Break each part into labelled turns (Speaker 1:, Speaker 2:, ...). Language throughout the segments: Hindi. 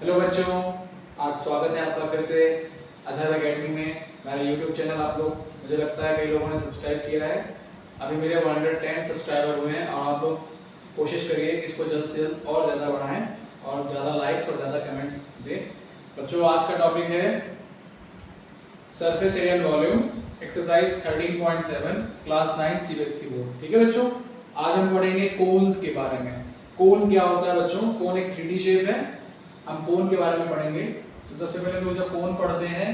Speaker 1: हेलो बच्चों, आज स्वागत है आपका फिर से अजहर एकेडमी में। मेरा यूट्यूब चैनल आप लोग, मुझे लगता है कई लोगों ने सब्सक्राइब किया है। अभी मेरे 110 सब्सक्राइबर हुए हैं और आप लोग कोशिश करिए कि इसको जल्द से जल्द और ज़्यादा बढ़ाएं और ज़्यादा लाइक्स और ज़्यादा कमेंट्स दें। बच्चों, आज का टॉपिक है surface area and volume, exercise 13.7, class 9 CBSE board. ठीक है बच्चों, आज हम पढ़ेंगे कोन्स के बारे में। कोन क्या होता है बच्चों? कोन एक 3D शेप है। हम कोन के बारे में पढ़ेंगे। तो सबसे पहले लोग जब कोन पढ़ते हैं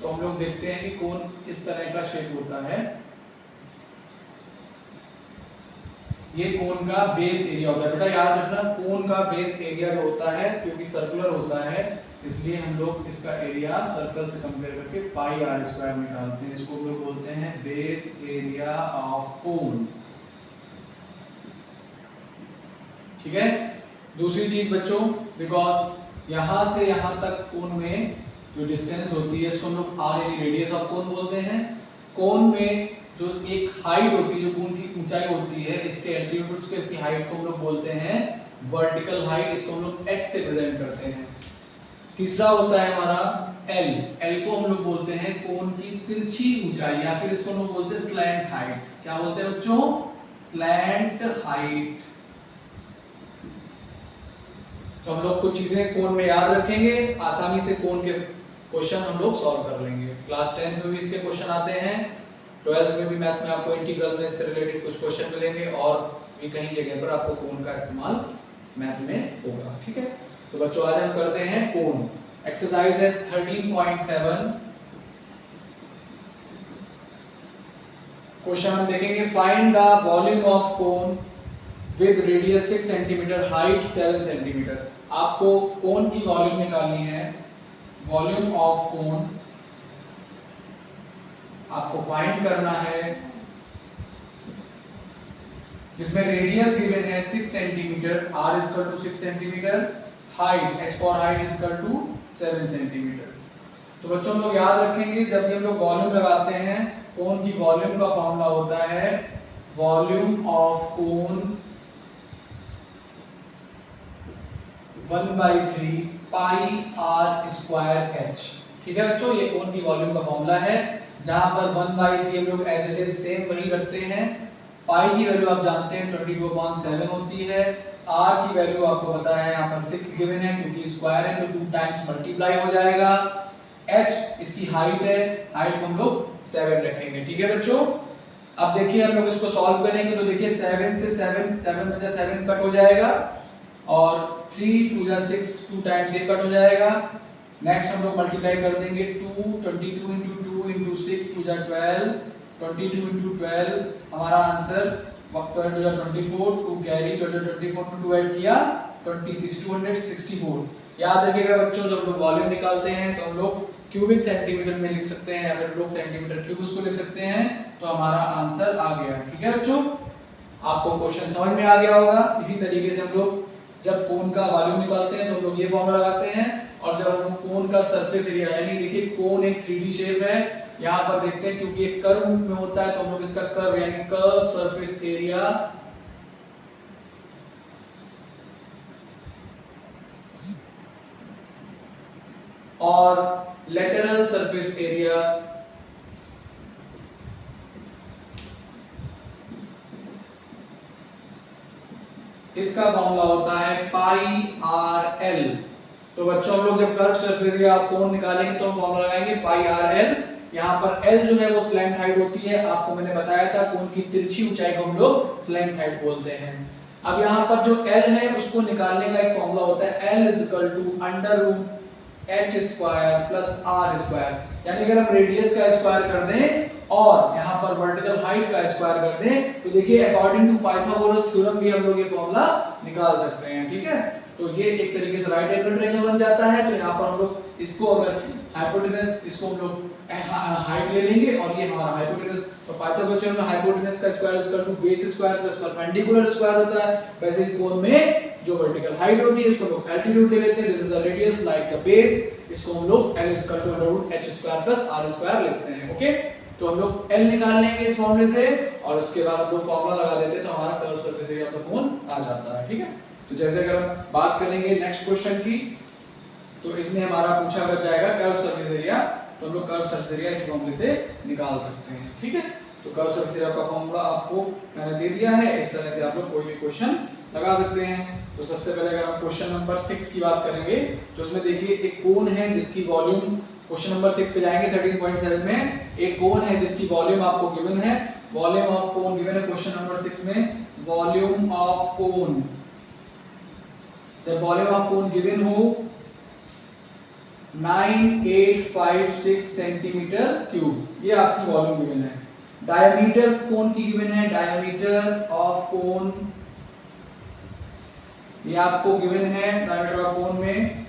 Speaker 1: तो हम लोग देखते हैं कि कोन इस तरह का शेप होता है। ये कोन का बेस एरिया होता है। बेटा याद रखना, कोन का बेस एरिया जो होता है, क्योंकि सर्कुलर होता है इसलिए हम लोग इसका एरिया सर्कल से कंपेयर करके पाई आर स्क्वायर निकालते हैं। इसको हम लोग बोलते हैं बेस एरिया ऑफ कोन। ठीक है। दूसरी चीज बच्चों, बिकॉज यहां से यहां तक कोन में जो डिस्टेंस होती है इसको हम लोग आर यानी रेडियस ऑफ कोन बोलते हैं। कोन में जो एक हाइट होती है, जो कोन की ऊंचाई होती है, इसके एल्टीट्यूड को, इसकी हाइट को हम लोग बोलते हैं वर्टिकल हाइट। इसको हम लोग h से प्रेजेंट करते हैं। तीसरा होता है हमारा L। L को हम लोग बोलते हैं कोन की तिरछी ऊंचाई, या फिर इसको हम लोग बोलते हैं स्लैंट हाइट। क्या बोलते हैं बच्चों? Slant height. तो हम लोग कुछ चीजें कोन में याद रखेंगे, आसानी से कोन के क्वेश्चन हम लोग सॉल्व कर लेंगे। क्लास 10th में भी इसके क्वेश्चन आते हैं, 12th में भी मैथ में आपको इंटीग्रल में इससे रिलेटेड कुछ क्वेश्चन मिलेंगे, और भी कहीं जगह पर आपको कोन का इस्तेमाल मैथ में होगा। ठीक है। तो बच्चों, आज हम करते हैं कोन। एक्सरसाइज है 13.7। क्वेश्चन हम देखेंगे, find the volume of cone with radius 6 centimetre, height 7 centimetre. आपको कोन की वॉल्यूम निकालनी है। वॉल्यूम ऑफ कोन आपको फाइंड करना है, जिसमें रेडियस गिवन है 6 centimetre, r equal to 6 centimetre, height h for height equal to 7 centimetre. तो बच्चों लोग याद रखेंगे, जब भी हम लोग वॉल्यूम लगाते हैं, कोन की वॉल्यूम का फॉर्मूला होता है volume of cone 1/3 pi r square h। ठीक है बच्चों, ये कोन की वॉल्यूम का फॉर्मूला है, जहां पर 1/3 हम लोग एज इट इज सेम वही रखते हैं। पाई की वैल्यू आप जानते हैं 22/7 होती है। r की वैल्यू आपको पता है, यहाँ पर 6 गिवन है, क्योंकि स्क्वायर है तो 2 टाइम्स मल्टीप्लाई हो जाएगा। h इसकी हाइट है, हाइट को हम लोग 7 रखेंगे। ठीक है बच्चों, अब देखिए हम लोग इसको सॉल्व करेंगे। तो देखिए 7 से 7 में से 7 कट हो जाएगा, और 3 2 जा 6, 2 टाइम्स ये कट हो जाएगा। नेक्स्ट हम लोग मल्टीप्लाई कर देंगे 2, 22 into 2 into 6, 2 जा 12, 22 into 12, हमारा आंसर 12 जा 24, 2 कैरी, 24 में 2 ऐड किया 26, 264। याद रखिएगा बच्चों, जब लोग वॉल्यूम निकालते हैं तो हम लोग क्यूबिक सेंटीमीटर में लिख सकते हैं, या फिर लोग सेंटीमीटर क्यूब उसको लिख सकते हैं। तो हमारा आंसर आ गया। ठीक है बच्चों, आपको क्वेश्चन समझ में आ गया होगा। इसी तरीके से हम लोग जब कोन का वॉल्यूम निकालते हैं तो हम लोग ये फॉर्मूला लगाते हैं, और जब हम कोन का सरफेस एरिया, यानी देखिए कोन एक 3D शेप है, यहाँ पर देखते हैं क्योंकि एक कर्व में होता है तो हम लोग इसका कर्व यानी कर्व सरफेस एरिया और लेटरल सरफेस एरिया इसका फॉर्मूला होता है पाई आर एल। तो बच्चों, हम लोग जब कर्व सरफेस एरिया कोन निकालेंगे तो हम फॉर्मूला लगाएंगे पाई आर एल। यहाँ पर एल जो है वो स्लैंट हाइट होती है, आपको मैंने बताया था कोन की तिरछी ऊंचाई को हम लोग स्लैंट हाइट बोलते हैं। अब यहाँ पर जो एल है उसको निकालने का एक फॉर्मूला होता है l is equal to under root h square plus r square. यानी अगर हम रेडियस का स्क्वायर कर दें और यहाँ पर वर्टिकल हाइट का स्क्वायर कर दें, तो देखिए अकॉर्डिंग टू पाइथागोरस थ्योरम भी हम लोग ये फॉर्मूला निकाल सकते हैं। ठीक है, तो ये एक तरीके से राइट एंगल ट्रायंगल बन जाता है। तो यहाँ पर हम लोग इसको अगर हाइपोटेनस, इसको हम लोग हाइट ले लेंगे, और ये हमारा हाइपोटेनस, तो पाइथागोरस थ्योरम में हाइपोटेनस का square equal to base square plus perpendicular square होता है। वैसे ही कोन में जो वर्टिकल हाइट होती है इसको हम लोग एल्टीट्यूड ले लेते हैं, this is the radius like the base, इसको हम लोग l equal to under root h square plus r square लिखते हैं। ओके, तो हम लोग l निकाल लेंगे इस फॉर्मूले से, और उसके बाद हम लोग फॉर्मूला लगा देते हैं तो हमारा curve surface area of the cone आ जाता है। ठीक है, तो जैसे अगर हम बात करेंगे नेक्स्ट क्वेश्चन की, तो इसमें हमारा पूछा कर जाएगा कर्व सरफेस एरिया, तो हम लोग कर्व सरफेस एरिया इस फॉर्मूले से निकाल सकते हैं। ठीक है, तो कर्व सरफेस एरिया का फॉर्मूला आपको मैंने दे दिया है, इस तरह से आप लोग कोई भी क्वेश्चन लगा सकते हैं। तो सबसे पहले अगर हम क्वेश्चन नंबर 6 की बात करेंगे तो उसमें देखिए एक कोन है जिसकी वॉल्यूम, क्वेश्चन नंबर 6 पे जाएंगे 13.7 में, एक कोन है जिसकी वॉल्यूम आपको गिवन है, वॉल्यूम ऑफ कोन गिवन है क्वेश्चन नंबर 6 में, वॉल्यूम ऑफ कोन, जब वॉल्यूम ऑफ कोन गिवन हो 9856 सेंटीमीटर क्यूब, ये आपकी वॉल्यूम गिवन है। डायमीटर कोन की गिवन है, डायमीटर ऑफ कोन ये आपको गिवन है, डायमीटर ऑफ कोन में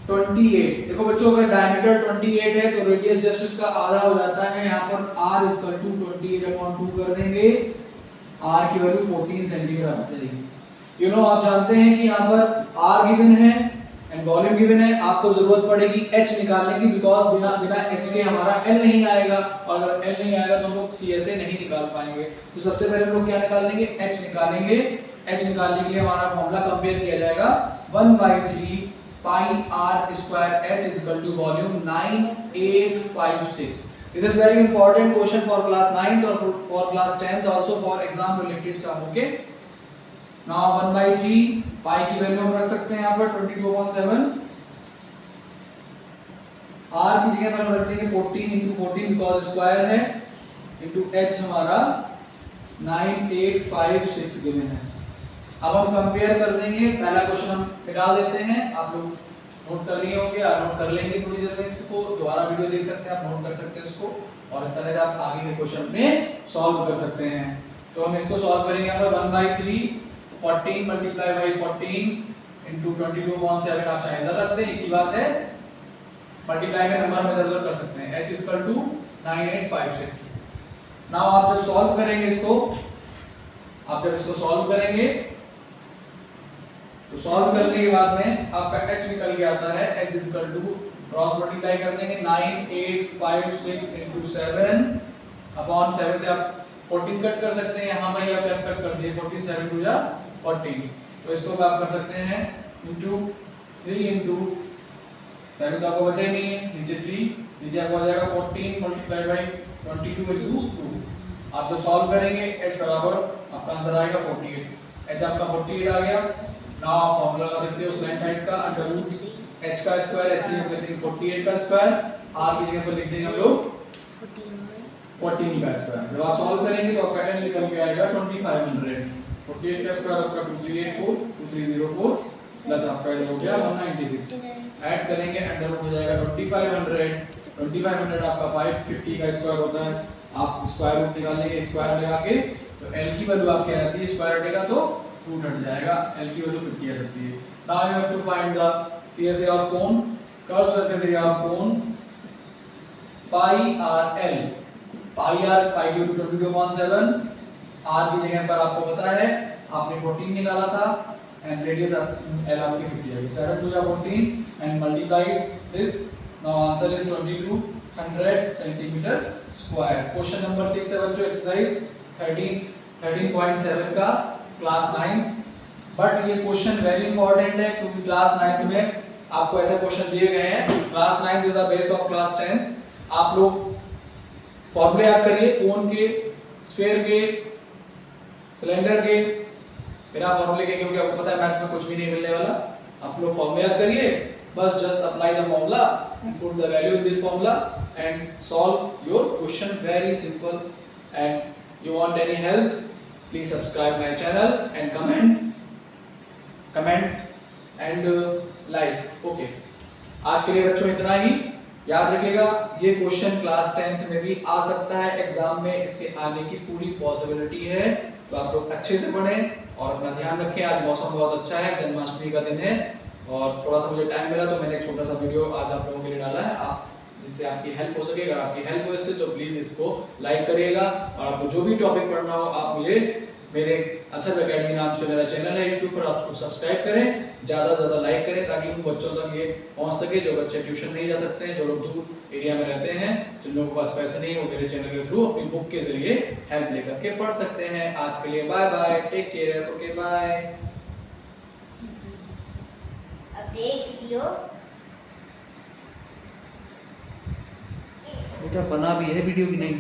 Speaker 1: 28। देखो बच्चों अगर डायमीटर 28 है तो रेडियस जस्ट उसका आधा हो जाता है, यहाँ पर r = 28/2 कर देंगे, r की वैल्यू 14 सेंटीमीटर आ जाएगी। आप जानते हैं कि यहाँ पर r गिवन है एंड वॉल्यूम गिवन है, आपको जरूरत पड़ेगी h निकालने की, बिकॉज बिना h के हमारा l नहीं आएगा, और अगर l नहीं आएगा तो हम लोग CSA नहीं निकाल पाएंगे। तो सबसे पहले हम लोग क्या निकाल देंगे, h निकालेंगे। h निकालने के लिए हमारा फॉर्मूला कंपेयर किया जाएगा 1/3 pi r square h is equal to volume 9856। This is very important question for class 9th और for class 10th also for exam related sum. Okay, now 1/3 pi की वैल्यू हम रख सकते हैं यहाँ पर 22/7, r की जगह पर हम रख देंगे 14 × 14 बिकॉज स्क्वायर है, इनटू h हमारा 9856 गिवन है। अब हम कंपेयर कर देंगे, पहला क्वेश्चन हम निकाल देते हैं, आप लोग नोट कर लिए होंगे, आप नोट कर लेंगे थोड़ी देर में, इसको दोबारा वीडियो देख सकते हैं, आप नोट कर सकते हैं इसको, और इस तरह से आप आगे के क्वेश्चन अपने सॉल्व कर सकते हैं। तो हम इसको सॉल्व करेंगे, यहाँ पर 1/3 14 × 14 × 22/7 आप चाहे इधर रख दें, एक ही बात है, मल्टीप्लाई में नंबर में इधर कर सकते हैं, h = 9856। नाउ आप जब सॉल्व करेंगे इसको, आप जब इसको सॉल्व करेंगे तो सॉल्व करने के बाद में आपका h निकल के आता है, h = क्रॉस मल्टीप्लाई कर देंगे 9856 × 7/7 से आप 14 कट कर सकते हैं, यहाँ पर आप कट कर दिए 14 7 2 जा 14, तो इसको आप कर सकते हैं इनटू 3 × 7 तो आपको बचा ही नहीं है, नीचे 3, नीचे आपको आ जाएगा 14 × 22 × 2। आप जब सॉल्व करेंगे h बराबर आपका आंसर आएगा 48, h आपका 48 आ गया। नाउ आप फॉर्मूला लगा सकते हो स्लैंट हाइट का, अंडर h का स्क्वायर, h की जगह पर लिख देंगे 48 का स्क्वायर, r की जगह पर लिख देंगे हम लोग 14 का स्क्वायर। जब आप सॉल्व करेंगे तो आपका n निकल के आएगा 2500, 48 का स्क्वायर आपका 2384 2304 प्लस आपका इधर हो गया 196, ऐड करेंगे अंडर रूट हो जाएगा 2500 आपका 550 का स्क्वायर होता है, आप स्क्वायर रूट निकाल लेंगे, स्क्वायर लगा के तो l की वैल्यू आपकी आ जाती है, स्क्वायर हटेगा तो रूट हट जाएगा, l की वैल्यू 50 आ जाती है। Now you have to find the CSA of cone, curve surface area of cone, pi r l, pi r pi की वैल्यू 22/7, r की जगह पर आपको पता है आपने 14 निकाला था एंड रेडियस l आपकी 50 आ गई, 7 2 जा 14 and multiply this, now answer is 2200 centimetre square. Question number 6 है बच्चों, एक्सरसाइज 13.7 का क्लास 9th, बट ये क्वेश्चन वेरी इंपॉर्टेंट है क्योंकि क्लास 9th में आपको ऐसे क्वेश्चन दिए गए हैं, class 9th is the base of class 10th। आप लोग फॉर्मूले याद करिए, कोन के, स्फीयर के, सिलेंडर के, बिना फॉर्मूले के, क्योंकि आपको पता है मैथ में कुछ भी नहीं मिलने वाला, आप लोग फॉर्मूले याद करिए, बस just apply the formula and put the value in this formula and solve your question, very simple। and you want any help, please subscribe my channel and comment and like। okay, आज के लिए बच्चों इतना ही, याद रखिएगा ये क्वेश्चन क्लास 10th में भी आ सकता है एग्जाम में, इसके आने की पूरी पॉसिबिलिटी है, तो आप लोग अच्छे से पढ़ें और अपना ध्यान रखें। आज मौसम बहुत अच्छा है, जन्माष्टमी का दिन है और थोड़ा सा मुझे टाइम मिला तो मैंने एक छोटा सा वीडियो आज आप लोगों के लिए डाला है, आप जिससे आपकी हेल्प हो सके। अगर आपकी हेल्प हो इससे तो प्लीज़ इसको लाइक करिएगा, और आपको जो भी टॉपिक पढ़ना हो आप मुझे मेरे अथर्व एकेडमी नाम से मेरा चैनल है यूट्यूब पर, आप उसको सब्सक्राइब करें, ज़्यादा से ज़्यादा लाइक करें ताकि उन बच्चों तक ये पहुंच सके जो बच्चे ट्यूशन नहीं जा सकते हैं, जो लोग दूर एरिया में रहते हैं, जिन लोगों के पास पैसे नहीं, वो मेरे चैनल के थ्रू अपनी बुक के जरिए हेल्प लेकर के पढ़ सकते हैं। आज के लिए bye bye, take care, okay bye.
Speaker 2: अब देख लियो।
Speaker 1: बेटा बना भी है वीडियो की नहीं?